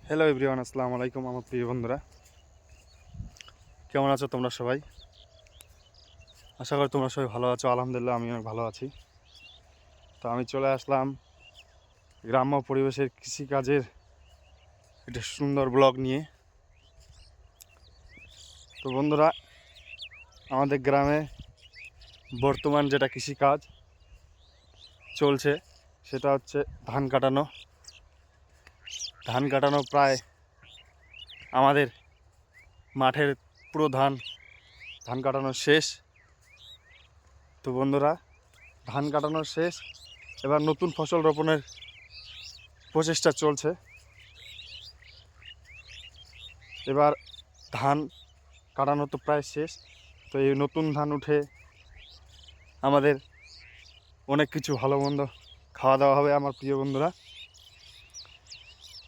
Hello everyone, আসসালামু আলাইকুম আমার প্রিয় বন্ধুরা। কেমন আছো তোমরা সবাই? আশা করি তোমরা সবাই ভালো আছো। আলহামদুলিল্লাহ আমি অনেক ভালো আছি। তো আমি চলে আসলাম গ্রাম্য পরিবেশের কৃষিকাজের একটা সুন্দর ব্লগ নিয়ে। তো বন্ধুরা, আমাদের গ্রামে বর্তমান যেটা কৃষিকাজ চলছে সেটা হচ্ছে ধান কাটানো। ধান কাটানো প্রায় আমাদের মাঠের পুরো ধান কাটানো শেষ। তো বন্ধুরা, ধান কাটানো শেষ, এবার নতুন ফসল রোপণের প্রচেষ্টা চলছে। এবার ধান কাটানো তো প্রায় শেষ, তো এই নতুন ধান উঠে আমাদের অনেক কিছু ভালো মন্দ খাওয়া দাওয়া হবে। আমার প্রিয় বন্ধুরা,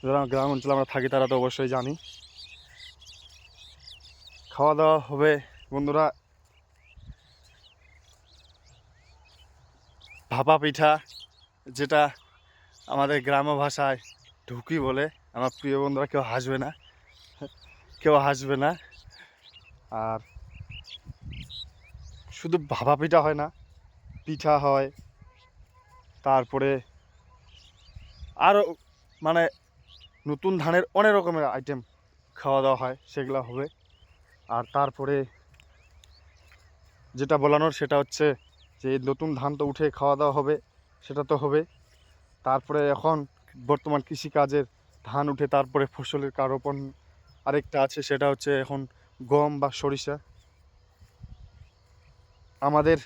যারা গ্রাম অঞ্চলে আমরা থাকি তারা তো অবশ্যই জানি। খাওয়া দাওয়া হবে বন্ধুরা ভাপা পিঠা, যেটা আমাদের গ্রাম্য ভাষায় ঢুকি বলে। আমার প্রিয় বন্ধুরা, কেউ হাসবে না, কেউ হাসবে না। আর শুধু ভাপা পিঠা হয় না, পিঠা হয়, তারপরে আরও মানে নতুন ধানের অনেক রকমের আইটেম খাওয়া দাওয়া হয়, সেগুলো হবে। আর তারপরে যেটা বলানোর সেটা হচ্ছে যে নতুন ধান তো উঠে খাওয়া দাওয়া হবে, সেটা তো হবে। তারপরে এখন বর্তমান কৃষিকাজের ধান উঠে তারপরে ফসলের রোপণ আরেকটা আছে, সেটা হচ্ছে এখন গম বা সরিষা। আমাদের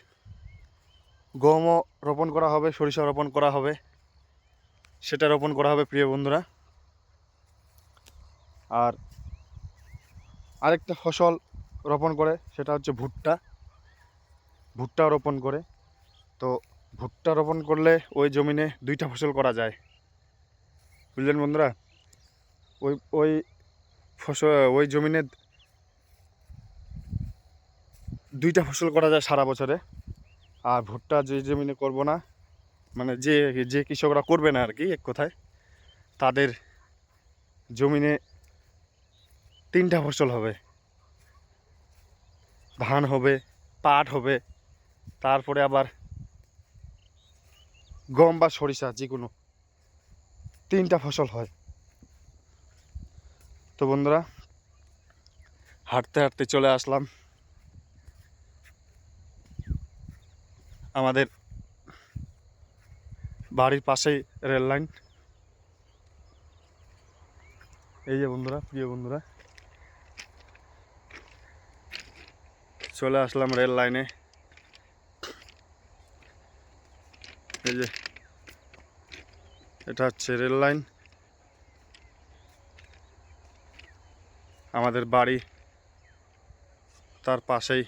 গমও রোপণ করা হবে, সরিষা রোপণ করা হবে, সেটা রোপণ করা হবে প্রিয় বন্ধুরা। আর আরেকটা ফসল রোপণ করে, সেটা হচ্ছে ভুট্টা রোপণ করে। তো ভুট্টা রোপণ করলে ওই জমিনে দুইটা ফসল করা যায়, বুঝলেন বন্ধুরা। ওই ওই ফসল ওই জমিনে দুইটা ফসল করা যায় সারা বছরে। আর ভুট্টা যে জমিনে করব না, মানে যে যে কৃষকরা করবে না আর কি, এক কথায় তাদের জমিনে তিনটা ফসল হবে। ধান হবে, পাট হবে, তারপরে আবার গম বা সরিষা, যে কোনো তিনটা ফসল হয়। তো বন্ধুরা, হাঁটতে হাঁটতে চলে আসলাম আমাদের বাড়ির পাশেই রেল লাইন। এই যে বন্ধুরা, প্রিয় বন্ধুরা, চলে আসলাম রেল লাইনে। এই যে এটা হচ্ছে রেল লাইন, আমাদের বাড়ি তার পাশেই।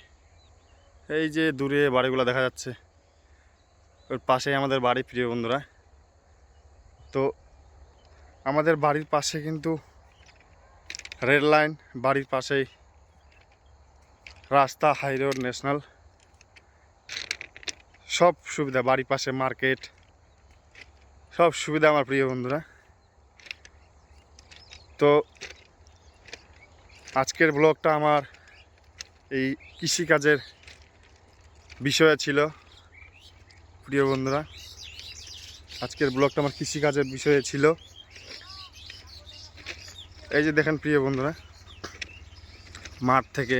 এই যে দূরে বাড়িগুলো দেখা যাচ্ছে, ওর পাশেই আমাদের বাড়ি প্রিয় বন্ধুরা। তো আমাদের বাড়ির পাশে কিন্তু রেল লাইন, বাড়ির পাশেই রাস্তা, হাই রোড, ন্যাশনাল, সব সুবিধা, বাড়ির পাশে মার্কেট, সব সুবিধা আমার প্রিয় বন্ধুরা। তো আজকের ব্লগটা আমার এই কৃষিকাজের বিষয়ে ছিল প্রিয় বন্ধুরা। আজকের ব্লগটা আমার কৃষিকাজের বিষয়ে ছিল। এই যে দেখেন প্রিয় বন্ধুরা, মাঠ থেকে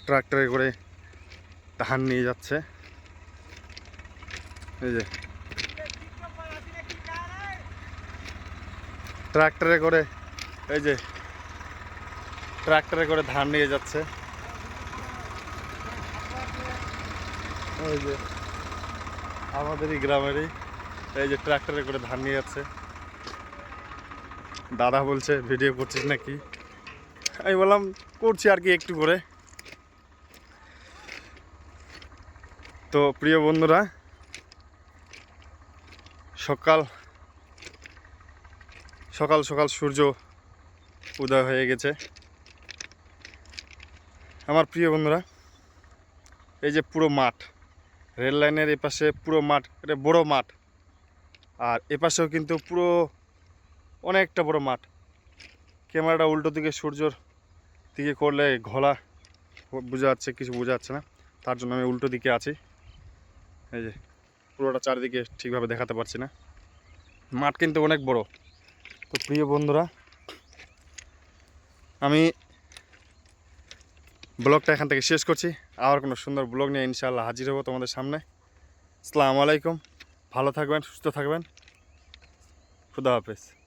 ট্রাক্টরে করে ধান নিয়ে যাচ্ছে। এই যে ট্রাক্টরে করে, এই যে ট্রাক্টরে করে ধান নিয়ে যাচ্ছে। এই যে আমাদেরই গ্রামেরই, এই যে ট্রাক্টরে করে ধান নিয়ে যাচ্ছে। দাদা বলছে ভিডিও করছিস নাকি, আমি বললাম করছি আর কি একটু করে। তো প্রিয় বন্ধুরা, সকাল সকাল সকাল সূর্য উদয় হয়ে গেছে। আমার প্রিয় বন্ধুরা, এই যে পুরো মাঠ, রেল লাইনের এপাশে পুরো মাঠ, এটা বড় মাঠ। আর এপাশেও কিন্তু পুরো অনেকটা বড় মাঠ। ক্যামেরাটা উল্টো দিকে সূর্যর দিকে করলে ঘোলা বোঝা যাচ্ছে, কিছু বোঝা যাচ্ছে না, তার জন্য আমি উল্টো দিকে আছি। এই যে পুরোটা চারিদিকে ঠিকভাবে দেখাতে পারছি না। মাঠ কিন্তু অনেক বড়। তো প্রিয় বন্ধুরা, আমি ব্লগটা এখান থেকে শেষ করছি। আর কোনো সুন্দর ব্লগ নিয়ে ইনশাআল্লাহ হাজির হবো তোমাদের সামনে। আসসালামু আলাইকুম, ভালো থাকবেন, সুস্থ থাকবেন, খুদা হাফেজ।